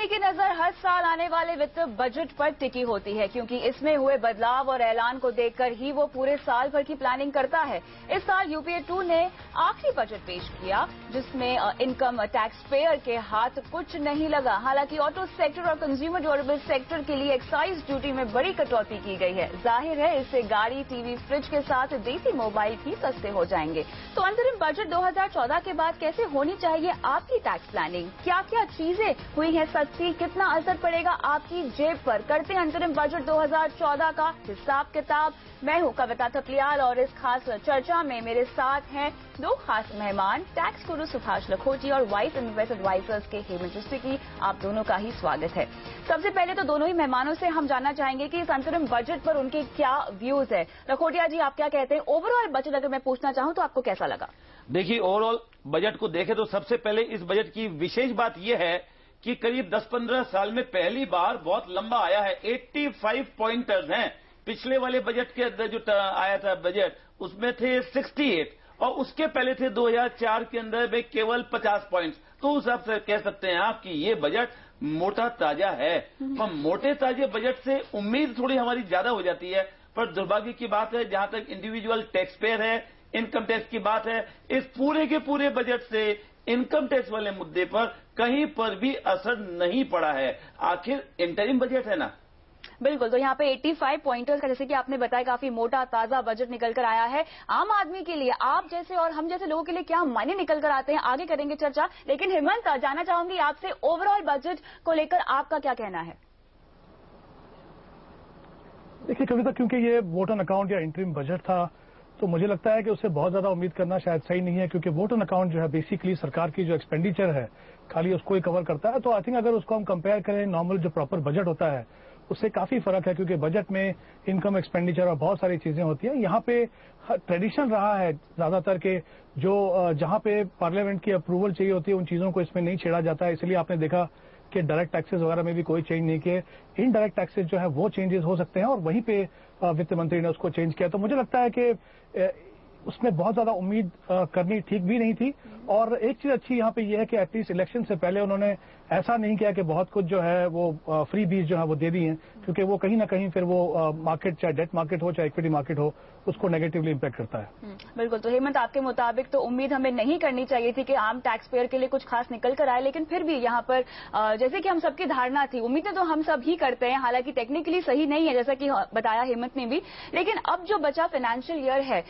आदमी की नजर हर साल आने वाले वित्त बजट पर टिकी होती है, क्योंकि इसमें हुए बदलाव और ऐलान को देखकर ही वो पूरे साल भर की प्लानिंग करता है। इस साल यूपीए 2 ने आखिरी बजट पेश किया, जिसमें इनकम टैक्स पेयर के हाथ कुछ नहीं लगा। हालांकि ऑटो सेक्टर और कंज्यूमर ड्यूरेबल सेक्टर के लिए एक्साइज ड्यूटी में बड़ी कटौती की गई है। जाहिर है, इससे गाड़ी, टीवी, फ्रिज के साथ देसी मोबाइल भी सस्ते हो जाएंगे। तो अंतरिम बजट 2014 के बाद कैसे होनी चाहिए आपकी टैक्स प्लानिंग? क्या क्या चीजें हुई हैं सस्ती? कितना असर पड़ेगा आपकी जेब पर? करते हैं अंतरिम बजट 2014 का हिसाब किताब। मैं हूं कविता थपलियाल और इस खास चर्चा में मेरे साथ हैं दो खास मेहमान, टैक्स गुरु सुभाष लखोटी और वाइस इन्वेस्ट एडवाइजर्स के हेमंत सिद्दीकी। आप दोनों का ही स्वागत है। सबसे पहले तो दोनों ही मेहमानों से हम जानना चाहेंगे कि इस अंतरिम बजट पर उनके क्या व्यूज है। लखोटिया जी, आप क्या कहते हैं? ओवरऑल बजट अगर मैं पूछना चाहूं तो आपको कैसा लगा? देखिए, ओवरऑल बजट को देखें तो सबसे पहले इस बजट की विशेष बात यह है कि करीब 10-15 साल में पहली बार बहुत लंबा आया है। 85 पॉइंटर्स हैं। पिछले वाले बजट के अंदर जो आया था बजट, उसमें थे 68 और उसके पहले थे 2004 के अंदर में केवल 50 पॉइंट्स। तो उस हिसाब से कह सकते हैं आप कि ये बजट मोटा ताजा है। पर मोटे ताजे बजट से उम्मीद थोड़ी हमारी ज्यादा हो जाती है। पर दुर्भाग्य की बात है, जहां तक इंडिविजुअल टैक्स पेयर है, इनकम टैक्स की बात है, इस पूरे के पूरे बजट से इनकम टैक्स वाले मुद्दे पर कहीं पर भी असर नहीं पड़ा है। आखिर इंटरिम बजट है ना। बिल्कुल, तो यहाँ पे 85 पॉइंटर्स का, जैसे कि आपने बताया, काफी मोटा ताजा बजट निकल कर आया है। आम आदमी के लिए, आप जैसे और हम जैसे लोगों के लिए क्या मायने निकल कर आते हैं, आगे करेंगे चर्चा। लेकिन हेमंत, जानना चाहूंगी आपसे ओवरऑल बजट को लेकर आपका क्या कहना है? देखिए कविता, क्योंकि ये वोट ऑन अकाउंट या इंटरिम बजट था, तो मुझे लगता है कि उससे बहुत ज्यादा उम्मीद करना शायद सही नहीं है, क्योंकि वोट ऑन अकाउंट जो है बेसिकली सरकार की जो एक्सपेंडिचर है खाली उसको ही कवर करता है। तो आई थिंक अगर उसको हम कंपेयर करें नॉर्मल जो प्रॉपर बजट होता है उससे काफी फर्क है, क्योंकि बजट में इनकम, एक्सपेंडिचर और बहुत सारी चीजें होती हैं। यहाँ पे ट्रेडिशन रहा है ज्यादातर के जो जहां पे पार्लियामेंट की अप्रूवल चाहिए होती है उन चीजों को इसमें नहीं छेड़ा जाता है। इसलिए आपने देखा कि डायरेक्ट टैक्सेस वगैरह में भी कोई चेंज नहीं किए। इनडायरेक्ट टैक्सेस जो है वो चेंजेस हो सकते हैं और वहीं पे वित्त मंत्री ने उसको चेंज किया। तो मुझे लगता है कि उसमें बहुत ज्यादा उम्मीद करनी ठीक भी नहीं थी। और एक चीज अच्छी यहाँ पे ये है कि एटलीस्ट इलेक्शन से पहले उन्होंने ऐसा नहीं किया कि बहुत कुछ जो है वो फ्री बीज जो है वो दे दी हैं, क्योंकि वो कहीं ना कहीं फिर वो मार्केट, चाहे डेट मार्केट हो चाहे इक्विटी मार्केट हो, उसको नेगेटिवली इम्पैक्ट करता है। बिल्कुल, तो हेमंत, आपके मुताबिक तो उम्मीद हमें नहीं करनी चाहिए थी कि आम टैक्स पेयर के लिए कुछ खास निकल कर आए, लेकिन फिर भी यहाँ पर जैसे कि हम सबकी धारणा थी, उम्मीदें तो हम सब ही करते हैं, हालांकि टेक्निकली सही नहीं है जैसा कि बताया हेमंत ने भी। लेकिन अब जो बचा फाइनेंशियल ईयर है,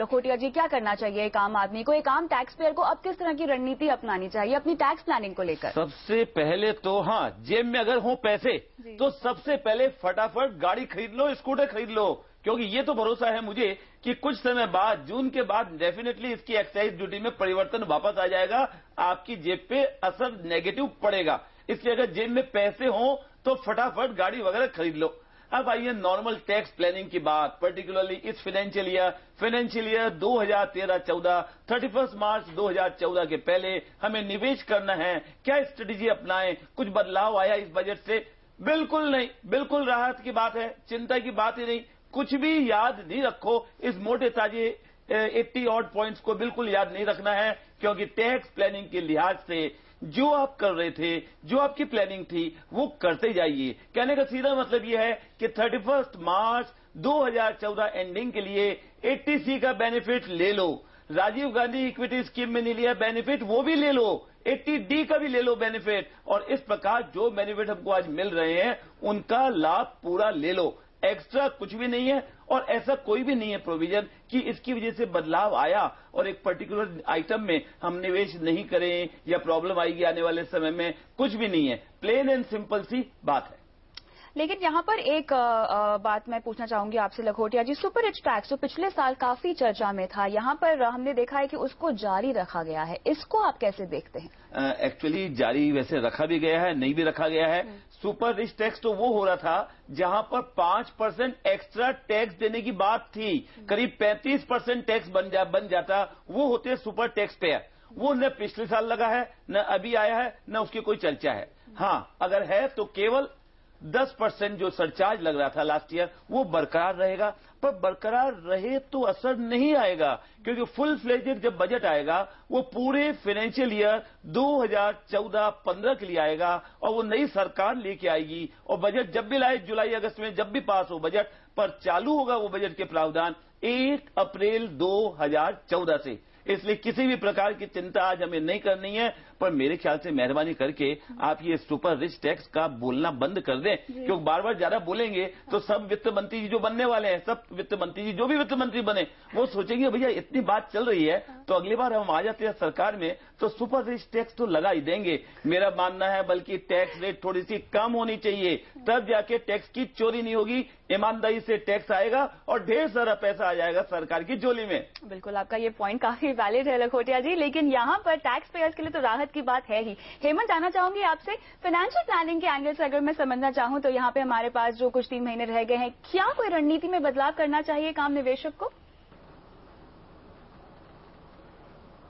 लखोटिया जी, क्या करना चाहिए एक आम आदमी को, एक आम टैक्स पेयर को? अब किस तरह की रणनीति अपनानी चाहिए अपनी टैक्स प्लानिंग को लेकर? सबसे पहले तो हाँ, जेब में अगर हो पैसे तो सबसे पहले फटाफट गाड़ी खरीद लो, स्कूटर खरीद लो, क्योंकि ये तो भरोसा है मुझे कि कुछ समय बाद, जून के बाद डेफिनेटली इसकी एक्साइज ड्यूटी में परिवर्तन वापस आ जाएगा। आपकी जेब पे असर नेगेटिव पड़ेगा। इसलिए अगर जेब में पैसे हों तो फटाफट गाड़ी वगैरह खरीद लो। अब आइए नॉर्मल टैक्स प्लानिंग की बात, पर्टिकुलरली इस फाइनेंशियल ईयर 2013-14, 31 मार्च 2014 के पहले हमें निवेश करना है। क्या स्ट्रेटेजी अपनाएं? कुछ बदलाव आया इस बजट से? बिल्कुल नहीं, बिल्कुल राहत की बात है, चिंता की बात ही नहीं। कुछ भी याद नहीं रखो, इस मोटे ताजे 80 ऑड पॉइंट्स को बिल्कुल याद नहीं रखना है, क्योंकि टैक्स प्लानिंग के लिहाज से जो आप कर रहे थे, जो आपकी प्लानिंग थी, वो करते जाइए। कहने का सीधा मतलब यह है कि 31 मार्च 2014 एंडिंग के लिए 80C का बेनिफिट ले लो। राजीव गांधी इक्विटी स्कीम में नहीं लिया बेनिफिट, वो भी ले लो। 80D का भी ले लो बेनिफिट। और इस प्रकार जो बेनिफिट हमको आज मिल रहे हैं उनका लाभ पूरा ले लो। एक्स्ट्रा कुछ भी नहीं है और ऐसा कोई भी नहीं है प्रोविजन कि इसकी वजह से बदलाव आया और एक पर्टिकुलर आइटम में हम निवेश नहीं करें या प्रॉब्लम आएगी आने वाले समय में। कुछ भी नहीं है, प्लेन एंड सिंपल सी बात है। लेकिन यहाँ पर एक बात मैं पूछना चाहूंगी आपसे लखोटिया जी, सुपर रिच टैक्स जो पिछले साल काफी चर्चा में था, यहाँ पर हमने देखा है कि उसको जारी रखा गया है। इसको आप कैसे देखते हैं? एक्चुअली जारी वैसे रखा भी गया है, नहीं भी रखा गया है। सुपर रिच टैक्स तो वो हो रहा था जहां पर 5% एक्स्ट्रा टैक्स देने की बात थी। करीब 35% टैक्स बन जाता, वो होते सुपर टैक्स पेयर। वो न पिछले साल लगा है, न अभी आया है, न उसकी कोई चर्चा है। हाँ, अगर है तो केवल 10% जो सरचार्ज लग रहा था लास्ट ईयर वो बरकरार रहेगा, पर बरकरार रहे तो असर नहीं आएगा, क्योंकि फुल फ्लेजेड जब बजट आएगा वो पूरे फाइनेंशियल ईयर 2014-15 के लिए आएगा और वो नई सरकार लेके आएगी। और बजट जब भी लाए जुलाई अगस्त में जब भी पास हो बजट, पर चालू होगा वो बजट के प्रावधान 1 अप्रैल 2014 से। इसलिए किसी भी प्रकार की चिंता आज हमें नहीं करनी है। पर मेरे ख्याल से मेहरबानी करके आप ये सुपर रिच टैक्स का बोलना बंद कर दें, क्योंकि बार बार ज्यादा बोलेंगे तो सब वित्त मंत्री जी जो बनने वाले हैं, सब वित्त मंत्री जी जो भी वित्त मंत्री बने वो सोचेंगे भैया इतनी बात चल रही है तो अगली बार हम आ जाते हैं सरकार में तो सुपर रिच टैक्स तो लगा ही देंगे। मेरा मानना है बल्कि टैक्स रेट थोड़ी सी कम होनी चाहिए, तब जाके टैक्स की चोरी नहीं होगी, ईमानदारी से टैक्स आएगा और ढेर सारा पैसा आ जाएगा सरकार की झोली में। बिल्कुल, आपका ये पॉइंट काफी वैलिड है लखोटिया जी, लेकिन यहाँ पर टैक्स पेयर्स के लिए तो राहत की बात है ही। हेमंत, जानना चाहूंगी आपसे फाइनेंशियल प्लानिंग के एंगल से अगर मैं समझना चाहूं तो यहाँ पे हमारे पास जो कुछ 3 महीने रह गए हैं, क्या कोई रणनीति में बदलाव करना चाहिए काम निवेशक को?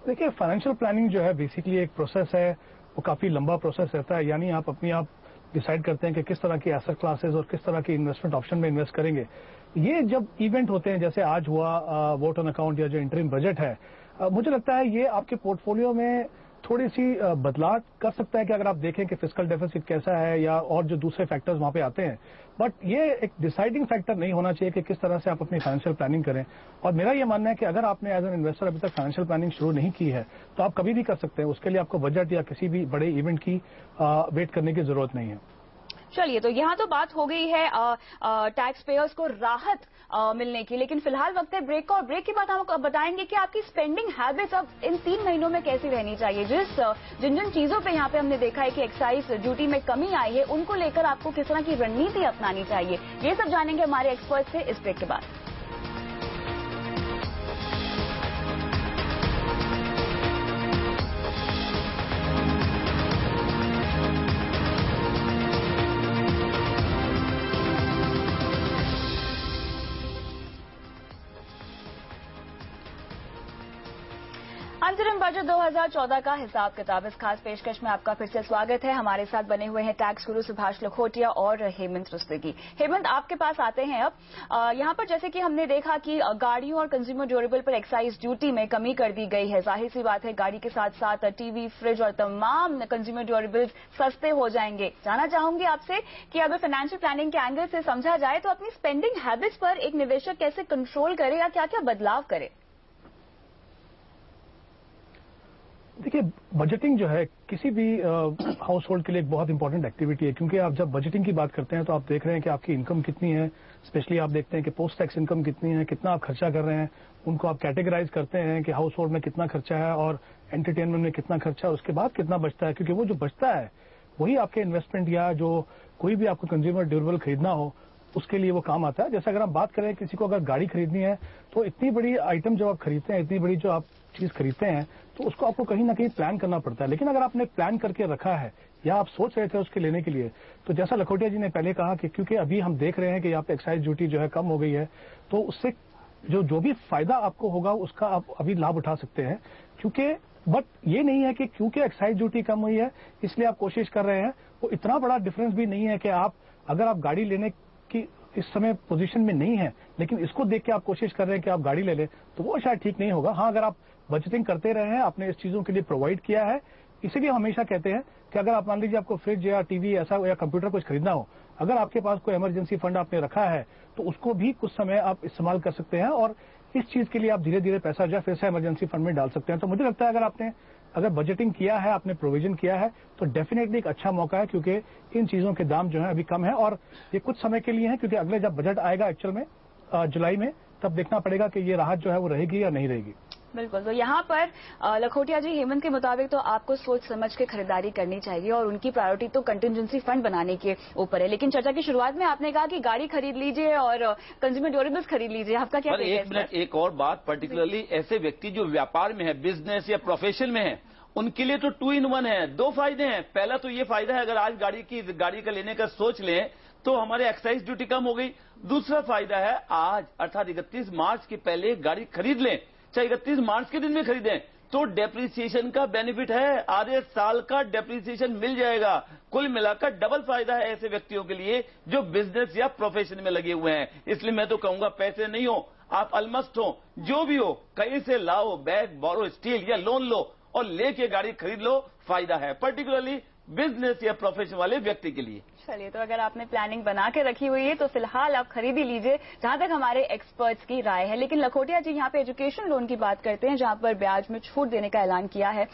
देखिए, फाइनेंशियल प्लानिंग जो है बेसिकली एक प्रोसेस है, वो काफी लंबा प्रोसेस रहता है। यानी आप अपने आप डिसाइड करते हैं कि किस तरह की एसेट क्लासेस और किस तरह की इन्वेस्टमेंट ऑप्शन में इन्वेस्ट करेंगे। ये जब इवेंट होते हैं जैसे आज हुआ वोट ऑन अकाउंट या जो इंटरिम बजट है, मुझे लगता है ये आपके पोर्टफोलियो में थोड़ी सी बदलाव कर सकता है कि अगर आप देखें कि फिस्कल डेफिसिट कैसा है या और जो दूसरे फैक्टर्स वहां पे आते हैं, बट ये एक डिसाइडिंग फैक्टर नहीं होना चाहिए कि किस तरह से आप अपनी फाइनेंशियल प्लानिंग करें। और मेरा ये मानना है कि अगर आपने एज एन इन्वेस्टर अभी तक फाइनेंशियल प्लानिंग शुरू नहीं की है तो आप कभी भी कर सकते हैं, उसके लिए आपको बजट या किसी भी बड़े इवेंट की वेट करने की जरूरत नहीं है। चलिए, तो यहाँ तो बात हो गई है टैक्स पेयर्स को राहत मिलने की, लेकिन फिलहाल वक्त है ब्रेक का, और ब्रेक के बाद हम बताएंगे कि आपकी स्पेंडिंग हैबिट्स अब इन 3 महीनों में कैसी रहनी चाहिए। जिन जिन चीजों पे यहाँ पे हमने देखा है कि एक्साइज ड्यूटी में कमी आई है, उनको लेकर आपको किस तरह की रणनीति अपनानी चाहिए, ये सब जानेंगे हमारे एक्सपर्ट से इस ब्रेक के बाद। अंतरिम बजट 2014 का हिसाब किताब, इस खास पेशकश में आपका फिर से स्वागत है। हमारे साथ बने हुए हैं टैक्स गुरु सुभाष लखोटिया और हेमंत रुस्तगी। हेमंत, आपके पास आते हैं अब। यहाँ पर जैसे कि हमने देखा कि गाड़ियों और कंज्यूमर ड्यूरेबल पर एक्साइज ड्यूटी में कमी कर दी गई है। जाहिर सी बात है गाड़ी के साथ साथ टीवी, फ्रिज और तमाम कंज्यूमर ड्यूरेबल्स सस्ते हो जाएंगे। जानना चाहूंगी आपसे कि अगर फाइनेंशियल प्लानिंग के एंगल से समझा जाए तो अपनी स्पेंडिंग हैबिट्स पर एक निवेशक कैसे कंट्रोल करे या क्या क्या बदलाव करे? देखिए, बजटिंग जो है किसी भी हाउस होल्ड के लिए एक बहुत इंपॉर्टेंट एक्टिविटी है, क्योंकि आप जब बजटिंग की बात करते हैं तो आप देख रहे हैं कि आपकी इनकम कितनी है, स्पेशली आप देखते हैं कि पोस्ट टैक्स इनकम कितनी है, कितना आप खर्चा कर रहे हैं, उनको आप कैटेगराइज करते हैं कि हाउस होल्ड में कितना खर्चा है और एंटरटेनमेंट में कितना खर्चा है, उसके बाद कितना बचता है, क्योंकि वो जो बचता है वही आपके इन्वेस्टमेंट या जो कोई भी आपको कंज्यूमर ड्यूरेबल खरीदना हो उसके लिए वो काम आता है। जैसे अगर आप बात करें किसी को अगर गाड़ी खरीदनी है तो इतनी बड़ी आइटम जब आप खरीदते हैं, इतनी बड़ी जो आप चीज खरीदते हैं तो उसको आपको कहीं ना कहीं प्लान करना पड़ता है। लेकिन अगर आपने प्लान करके रखा है या आप सोच रहे थे उसके लेने के लिए, तो जैसा लखोटिया जी ने पहले कहा कि क्योंकि अभी हम देख रहे हैं कि यहाँ पे एक्साइज ड्यूटी जो है कम हो गई है, तो उससे जो भी फायदा आपको होगा उसका आप अभी लाभ उठा सकते हैं। क्योंकि बट ये नहीं है कि क्योंकि एक्साइज ड्यूटी कम हुई है इसलिए आप कोशिश कर रहे हैं, वो इतना बड़ा डिफरेंस भी नहीं है कि आप अगर आप गाड़ी लेने की इस समय पोजीशन में नहीं है लेकिन इसको देख के आप कोशिश कर रहे हैं कि आप गाड़ी ले लें, तो वो शायद ठीक नहीं होगा। हाँ, अगर आप बजटिंग करते रहे हैं, आपने इस चीजों के लिए प्रोवाइड किया है, इसीलिए हमेशा कहते हैं कि अगर आप मान लीजिए आपको फ्रिज या टीवी ऐसा या कंप्यूटर कुछ खरीदना हो, अगर आपके पास कोई इमरजेंसी फंड आपने रखा है तो उसको भी कुछ समय आप इस्तेमाल कर सकते हैं और इस चीज के लिए आप धीरे धीरे पैसा जो है फिर से इमरजेंसी फंड में डाल सकते हैं। तो मुझे लगता है अगर बजटिंग किया है, आपने प्रोविजन किया है, तो डेफिनेटली एक अच्छा मौका है, क्योंकि इन चीजों के दाम जो है अभी कम है और ये कुछ समय के लिए है, क्योंकि अगले जब बजट आएगा एक्चुअल में जुलाई में, तब देखना पड़ेगा कि ये राहत जो है वो रहेगी या नहीं रहेगी। बिल्कुल, तो यहाँ पर लखोटिया जी, हेमंत के मुताबिक तो आपको सोच समझ के खरीदारी करनी चाहिए और उनकी प्रायोरिटी तो कंटिजेंसी फंड बनाने के ऊपर है। लेकिन चर्चा की शुरुआत में आपने कहा कि गाड़ी खरीद लीजिए और कंज्यूमर ड्यूरेबल्स खरीद लीजिए, आपका क्या? एक मिनट, एक और बात, पर्टिकुलरली ऐसे व्यक्ति जो व्यापार में है, बिजनेस या प्रोफेशन में है, उनके लिए तो 2 in 1 है, 2 फायदे हैं। पहला तो ये फायदा है, अगर आज गाड़ी का लेने का सोच लें तो हमारे एक्साइज ड्यूटी कम हो गई। दूसरा फायदा है, आज अर्थात 31 मार्च के पहले गाड़ी खरीद लें, चाहे 31 मार्च के दिन में खरीदें, तो डेप्रिसिएशन का बेनिफिट है, आधे साल का डेप्रिसिएशन मिल जाएगा। कुल मिलाकर डबल फायदा है ऐसे व्यक्तियों के लिए जो बिजनेस या प्रोफेशन में लगे हुए हैं। इसलिए मैं तो कहूंगा पैसे नहीं हो, आप अलमस्ट हो, जो भी हो, कहीं से लाओ, बैग बोरो, स्टील या लोन लो और लेके गाड़ी खरीद लो, फायदा है, पर्टिकुलरली बिजनेस या प्रोफेशन वाले व्यक्ति के लिए। चलिए, तो अगर आपने प्लानिंग बना के रखी हुई है तो फिलहाल आप खरीद ही लीजिए, जहां तक हमारे एक्सपर्ट्स की राय है। लेकिन लखोटिया जी, यहाँ पे एजुकेशन लोन की बात करते हैं, जहां पर ब्याज में छूट देने का ऐलान किया है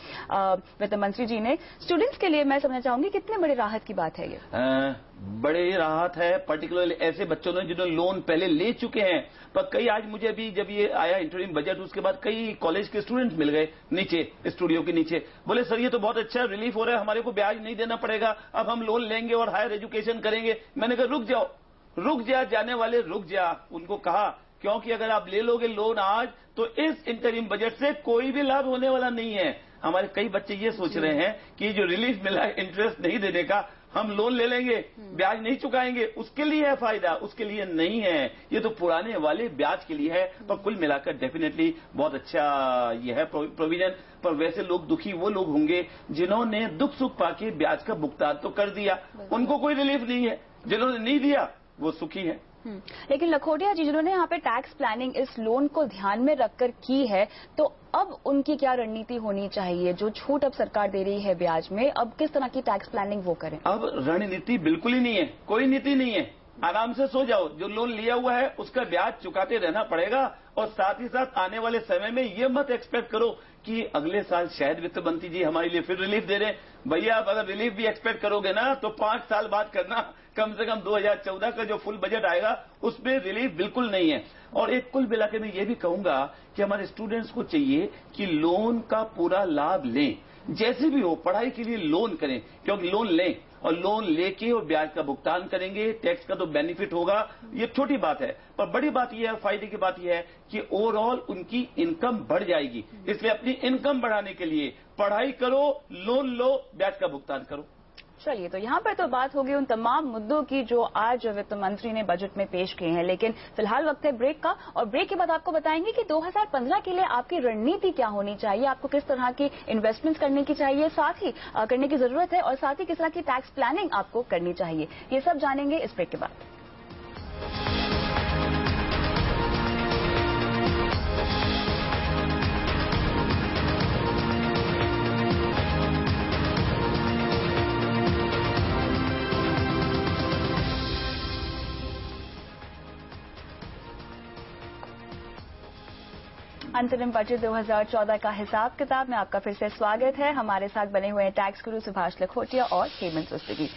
वित्त मंत्री जी ने। स्टूडेंट्स के लिए मैं समझना चाहूंगी कितने बड़ी राहत की बात है ये? बड़ी राहत है, पर्टिकुलरली ऐसे बच्चों ने जिन्होंने लोन पहले ले चुके हैं। पर कई, आज मुझे अभी जब ये आया इंटरिम बजट, उसके बाद कई कॉलेज के स्टूडेंट मिल गए नीचे, स्टूडियो के नीचे, बोले सर ये तो बहुत अच्छा रिलीफ हो रहा है, हमारे को ब्याज नहीं देना पड़ेगा, अब हम लोन लेंगे और हायर एजुकेशन करेंगे। मैंने कहा रुक जा, जाने वाले रुक जा। उनको कहा क्योंकि अगर आप ले लोगे लोन आज, तो इस इंटरिम बजट से कोई भी लाभ होने वाला नहीं है। हमारे कई बच्चे ये सोच रहे हैं कि जो रिलीफ मिला है इंटरेस्ट नहीं देने का, हम लोन ले लेंगे, ब्याज नहीं चुकाएंगे, उसके लिए है फायदा, उसके लिए नहीं है। ये तो पुराने वाले ब्याज के लिए है। पर कुल मिलाकर डेफिनेटली बहुत अच्छा ये है प्रोविजन। पर वैसे लोग दुखी वो लोग होंगे जिन्होंने दुख सुख पाके ब्याज का भुगतान तो कर दिया, उनको कोई रिलीफ नहीं है। जिन्होंने नहीं दिया वो सुखी है। लेकिन लखोटिया जी, जिन्होंने यहाँ पे टैक्स प्लानिंग इस लोन को ध्यान में रखकर की है, तो अब उनकी क्या रणनीति होनी चाहिए? जो छूट अब सरकार दे रही है ब्याज में, अब किस तरह की टैक्स प्लानिंग वो करें? अब रणनीति बिल्कुल ही नहीं है, कोई नीति नहीं है। आराम से सो जाओ, जो लोन लिया हुआ है उसका ब्याज चुकाते रहना पड़ेगा। और साथ ही साथ आने वाले समय में ये मत एक्सपेक्ट करो कि अगले साल शायद वित्त मंत्री जी हमारे लिए फिर रिलीफ दे रहे हैं। भैया, आप अगर रिलीफ भी एक्सपेक्ट करोगे ना, तो 5 साल बाद करना। कम से कम 2014 का जो फुल बजट आएगा उसमें रिलीफ बिल्कुल नहीं है। और एक कुल मिला के मैं ये भी कहूंगा कि हमारे स्टूडेंट्स को चाहिए कि लोन का पूरा लाभ लें, जैसे भी हो पढ़ाई के लिए लोन करें, क्योंकि लोन लें और लोन लेके और ब्याज का भुगतान करेंगे, टैक्स का तो बेनिफिट होगा। ये छोटी बात है, पर बड़ी बात यह है, फायदे की बात यह है कि ओवरऑल उनकी इनकम बढ़ जाएगी। इसलिए अपनी इनकम बढ़ाने के लिए पढ़ाई करो, लोन लो, ब्याज का भुगतान करो। चलिए, तो यहाँ पर तो बात होगी उन तमाम मुद्दों की जो आज वित्त मंत्री ने बजट में पेश किए हैं। लेकिन फिलहाल वक्त है ब्रेक का, और ब्रेक के बाद आपको बताएंगे कि 2015 के लिए आपकी रणनीति क्या होनी चाहिए, आपको किस तरह की इन्वेस्टमेंट्स करने की चाहिए, साथ ही करने की जरूरत है, और साथ ही किस तरह की टैक्स प्लानिंग आपको करनी चाहिए। ये सब जानेंगे इस ब्रेक के बाद। अंतरिम बजट 2014 का हिसाब किताब में आपका फिर से स्वागत है। हमारे साथ बने हुए हैं टैक्स गुरु सुभाष लखोटिया और हेमंत सुस्तगी।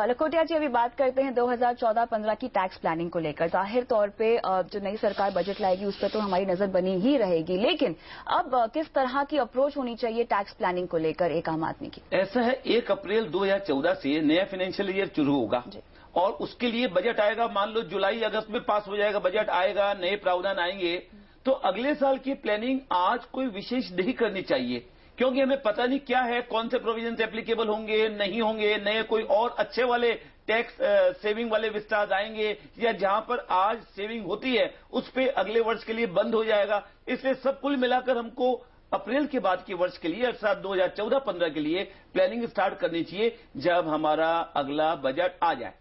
लखोटिया जी, अभी बात करते हैं 2014-15 की टैक्स प्लानिंग को लेकर। जाहिर तौर पे जो नई सरकार बजट लाएगी उस पर तो हमारी नजर बनी ही रहेगी, लेकिन अब किस तरह की अप्रोच होनी चाहिए टैक्स प्लानिंग को लेकर एक आम आदमी की? ऐसा है, 1 अप्रैल 2014 से नया फाइनेंशियल ईयर शुरू होगा और उसके लिए बजट आएगा। मान लो जुलाई अगस्त में पास हो जाएगा, बजट आएगा, नए प्रावधान आएंगे, तो अगले साल की प्लानिंग आज कोई विशेष नहीं करनी चाहिए, क्योंकि हमें पता नहीं क्या है, कौन से प्रोविजन एप्लीकेबल होंगे, नहीं होंगे, नए कोई और अच्छे वाले टैक्स सेविंग वाले विस्तार आएंगे, या जहां पर आज सेविंग होती है उस पे अगले वर्ष के लिए बंद हो जाएगा। इसलिए सब कुल मिलाकर हमको अप्रैल के बाद के वर्ष के लिए, अर्थात 2014-15 के लिए प्लानिंग स्टार्ट करनी चाहिए जब हमारा अगला बजट आ जाए।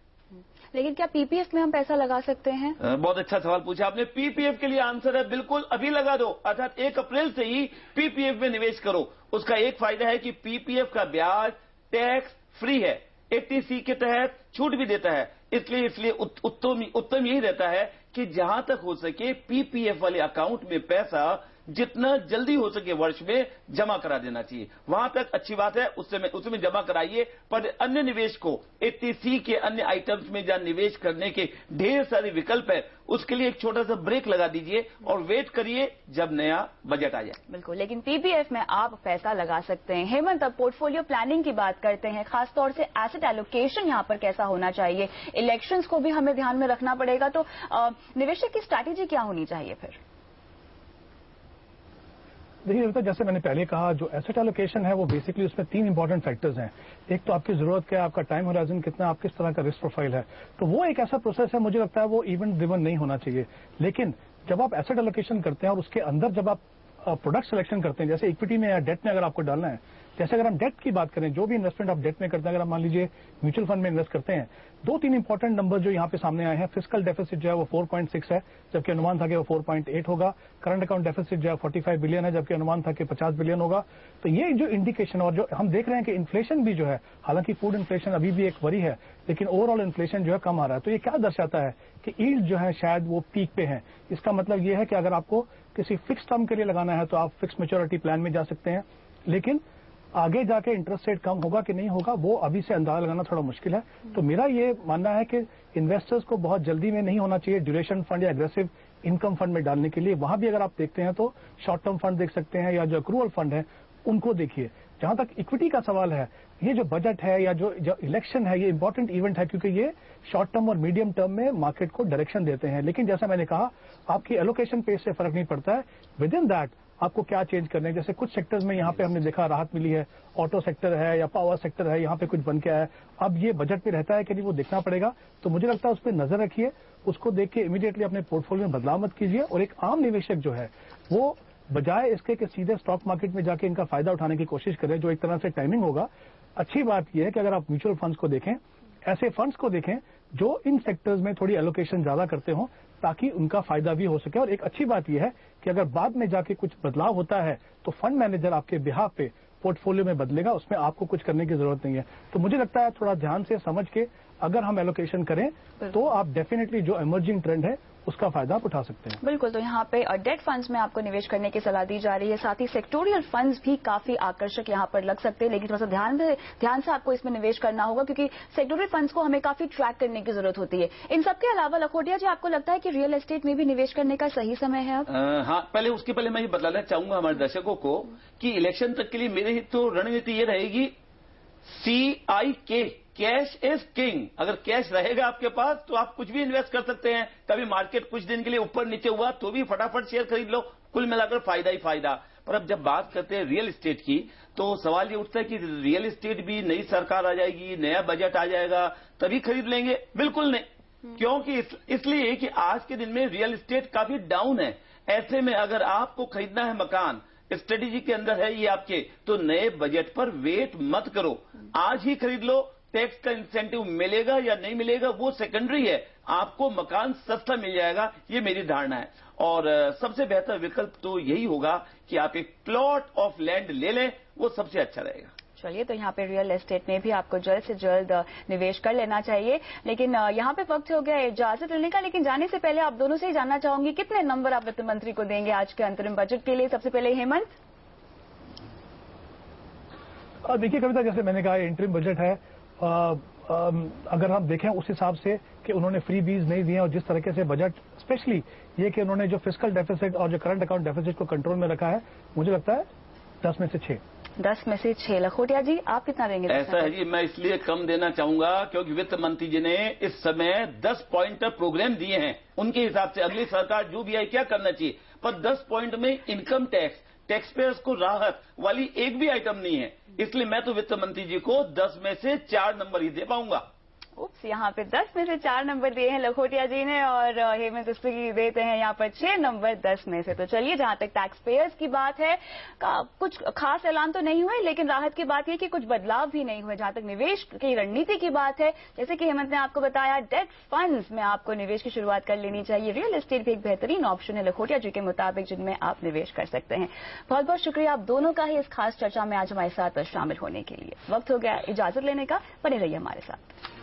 लेकिन क्या पीपीएफ में हम पैसा लगा सकते हैं? बहुत अच्छा सवाल पूछा आपने। पीपीएफ के लिए आंसर है बिल्कुल, अभी लगा दो, अर्थात 1 अप्रैल से ही पीपीएफ में निवेश करो। उसका एक फायदा है कि पीपीएफ का ब्याज टैक्स फ्री है, 80C के तहत छूट भी देता है। इसलिए उत्तम यही रहता है कि जहां तक हो सके पीपीएफ वाले अकाउंट में पैसा जितना जल्दी हो सके वर्ष में जमा करा देना चाहिए। वहां तक अच्छी बात है, उसमें जमा कराइए। पर अन्य निवेश को 80C के अन्य आइटम्स में जहां निवेश करने के ढेर सारे विकल्प है, उसके लिए एक छोटा सा ब्रेक लगा दीजिए और वेट करिए जब नया बजट आ जाए। बिल्कुल, लेकिन पीपीएफ में आप पैसा लगा सकते हैं। हेमंत, अब पोर्टफोलियो प्लानिंग की बात करते हैं, खासतौर से एसेट एलोकेशन यहाँ पर कैसा होना चाहिए? इलेक्शंस को भी हमें ध्यान में रखना पड़ेगा, तो निवेशक की स्ट्रैटेजी क्या होनी चाहिए फिर? देखिए, जैसे मैंने पहले कहा, जो एसेट एलोकेशन है वो बेसिकली उसमें 3 इंपॉर्टेंट फैक्टर्स हैं। एक तो आपकी जरूरत क्या है, आपका टाइम होराइजन कितना, आप किस तरह का रिस्क प्रोफाइल है। तो वो एक ऐसा प्रोसेस है, मुझे लगता है वो इवेंट ड्रिवन नहीं होना चाहिए। लेकिन जब आप एसेट एलोकेशन करते हैं और उसके अंदर जब आप प्रोडक्ट सिलेक्शन करते हैं, जैसे इक्विटी में या डेट में अगर आपको डालना है, जैसे अगर हम डेट की बात करें, जो भी इन्वेस्टमेंट आप डेट में करते हैं, अगर आप मान लीजिए म्यूचुअल फंड में इन्वेस्ट करते हैं, 2-3 इंपॉर्टेंट नंबर जो यहाँ पे सामने आए हैं, फिस्कल डेफिसिट जो है वो 4.6 है, जबकि अनुमान था कि वो 4.8 होगा। करंट अकाउंट डेफिसिट जो है 45 बिलियन है, जबकि अनुमान था कि 50 बिलियन होगा। तो ये जो इंडिकेशन, और जो हम देख रहे हैं कि इन्फ्लेशन भी जो है, हालांकि फूड इन्फ्लेशन अभी भी एक वरी है, लेकिन ओवरऑल इन्फ्लेशन जो है कम आ रहा है। तो ये क्या दर्शाता है कि यील्ड जो है शायद वो पीक पे है। इसका मतलब ये है कि अगर आपको किसी फिक्स टर्म के लिए लगाना है तो आप फिक्स मैच्योरिटी प्लान में जा सकते हैं, लेकिन आगे जाके इंटरेस्ट रेट कम होगा कि नहीं होगा वो अभी से अंदाजा लगाना थोड़ा मुश्किल है। तो मेरा ये मानना है कि इन्वेस्टर्स को बहुत जल्दी में नहीं होना चाहिए ड्यूरेशन फंड या एग्रेसिव इनकम फंड में डालने के लिए। वहां भी अगर आप देखते हैं तो शॉर्ट टर्म फंड देख सकते हैं या जो अक्रूवल फंड है उनको देखिए। जहां तक इक्विटी का सवाल है, ये जो बजट है या जो इलेक्शन है, ये इंपॉर्टेंट इवेंट है, क्योंकि ये शॉर्ट टर्म और मीडियम टर्म में मार्केट को डायरेक्शन देते हैं। लेकिन जैसा मैंने कहा, आपकी एलोकेशन पेज से फर्क नहीं पड़ता है, विद इन दैट आपको क्या चेंज करने हैं। जैसे कुछ सेक्टर्स में यहाँ पे हमने देखा राहत मिली है, ऑटो सेक्टर है या पावर सेक्टर है, यहाँ पे कुछ बन के आया है। अब ये बजट में रहता है कि नहीं वो देखना पड़ेगा। तो मुझे लगता है उस पर नजर रखिए, उसको देख के इमीडिएटली अपने पोर्टफोलियो में बदलाव मत कीजिए। और एक आम निवेशक जो है वो बजाय इसके कि सीधे स्टॉक मार्केट में जाके इनका फायदा उठाने की कोशिश करें, जो एक तरह से टाइमिंग होगा। अच्छी बात यह है कि अगर आप म्यूचुअल फंड्स को देखें, ऐसे फंड्स को देखें जो इन सेक्टर्स में थोड़ी एलोकेशन ज्यादा करते हों, ताकि उनका फायदा भी हो सके। और एक अच्छी बात यह है कि अगर बाद में जाके कुछ बदलाव होता है तो फंड मैनेजर आपके बिहाफ पे पोर्टफोलियो में बदलेगा, उसमें आपको कुछ करने की जरूरत नहीं है। तो मुझे लगता है थोड़ा ध्यान से समझ के अगर हम एलोकेशन करें तो आप डेफिनेटली जो इमर्जिंग ट्रेंड है उसका फायदा आप उठा सकते हैं। बिल्कुल, तो यहाँ पे डेट फंड्स में आपको निवेश करने की सलाह दी जा रही है। साथ ही सेक्टोरियल फंड्स भी काफी आकर्षक यहाँ पर लग सकते हैं, लेकिन थोड़ा सा ध्यान से आपको इसमें निवेश करना होगा, क्योंकि सेक्टोरियल फंड्स को हमें काफी ट्रैक करने की जरूरत होती है। इन सबके अलावा लखोटिया जी, आपको लगता है कि रियल एस्टेट में भी निवेश करने का सही समय है अब? हाँ, उसके पहले मैं ये बतलाना चाहूंगा हमारे दर्शकों को कि इलेक्शन तक के लिए मेरी तो रणनीति ये रहेगी, CIK, कैश इज किंग। अगर कैश रहेगा आपके पास तो आप कुछ भी इन्वेस्ट कर सकते हैं। कभी मार्केट कुछ दिन के लिए ऊपर नीचे हुआ तो भी फटाफट शेयर खरीद लो, कुल मिलाकर फायदा ही फायदा। पर अब जब बात करते हैं रियल एस्टेट की, तो सवाल ये उठता है कि रियल एस्टेट भी नई सरकार आ जाएगी, नया बजट आ जाएगा तभी खरीद लेंगे? बिल्कुल नहीं, क्योंकि इसलिए कि आज के दिन में रियल एस्टेट काफी डाउन है। ऐसे में अगर आपको खरीदना है मकान, स्ट्रेटेजी के अंदर है ये आपके, तो नए बजट पर वेट मत करो, आज ही खरीद लो। टैक्स का इंसेंटिव मिलेगा या नहीं मिलेगा वो सेकेंडरी है, आपको मकान सस्ता मिल जाएगा, ये मेरी धारणा है। और सबसे बेहतर विकल्प तो यही होगा कि आप एक प्लॉट ऑफ लैंड ले लें, वो सबसे अच्छा रहेगा। चलिए, तो यहाँ पे रियल एस्टेट में भी आपको जल्द से जल्द निवेश कर लेना चाहिए। लेकिन यहाँ पे वक्त हो गया इजाजत लेने का, लेकिन जाने से पहले आप दोनों से ही जानना चाहूंगी कितने नंबर आप वित्त मंत्री को देंगे आज के अंतरिम बजट के लिए। सबसे पहले हेमंत। देखिए कविता, जैसे मैंने कहा इंटरिम बजट है, अगर हम देखें उस हिसाब से कि उन्होंने फ्री बीज नहीं दिए, और जिस तरीके से बजट, स्पेशली ये कि उन्होंने जो फिस्कल डेफिसिट और जो करंट अकाउंट डेफिसिट को कंट्रोल में रखा है, मुझे लगता है 10 में से 6। 10 में से 6। लखोटिया जी, आप कितना देंगे? ऐसा है जी, मैं इसलिए कम देना चाहूंगा क्योंकि वित्त मंत्री जी ने इस समय 10 पॉइंट प्रोग्राम दिए हैं। उनके हिसाब से अगली सरकार जो भी आए क्या करना चाहिए, पर 10 पॉइंट में इनकम टैक्स पेयर्स को राहत वाली एक भी आइटम नहीं है। इसलिए मैं तो वित्त मंत्री जी को 10 में से 4 नंबर ही दे पाऊंगा। उप्स, यहाँ पे 10 में से 4 नंबर दिए हैं लखोटिया जी ने, और हेमंत उसकी देते हैं यहाँ पर 6 नंबर 10 में से। तो चलिए, जहां तक टैक्स पेयर्स की बात है, कुछ खास ऐलान तो नहीं हुए, लेकिन राहत की बात यह कि कुछ बदलाव भी नहीं हुए। जहां तक निवेश की रणनीति की बात है, जैसे कि हेमंत ने आपको बताया, डेट फंड्स में आपको निवेश की शुरुआत कर लेनी चाहिए। रियल एस्टेट भी एक बेहतरीन ऑप्शन है लखोटिया जी के मुताबिक, जिनमें आप निवेश कर सकते हैं। बहुत बहुत शुक्रिया आप दोनों का ही इस खास चर्चा में आज हमारे साथ शामिल होने के लिए। वक्त हो गया इजाजत लेने का, बने रहिए हमारे साथ।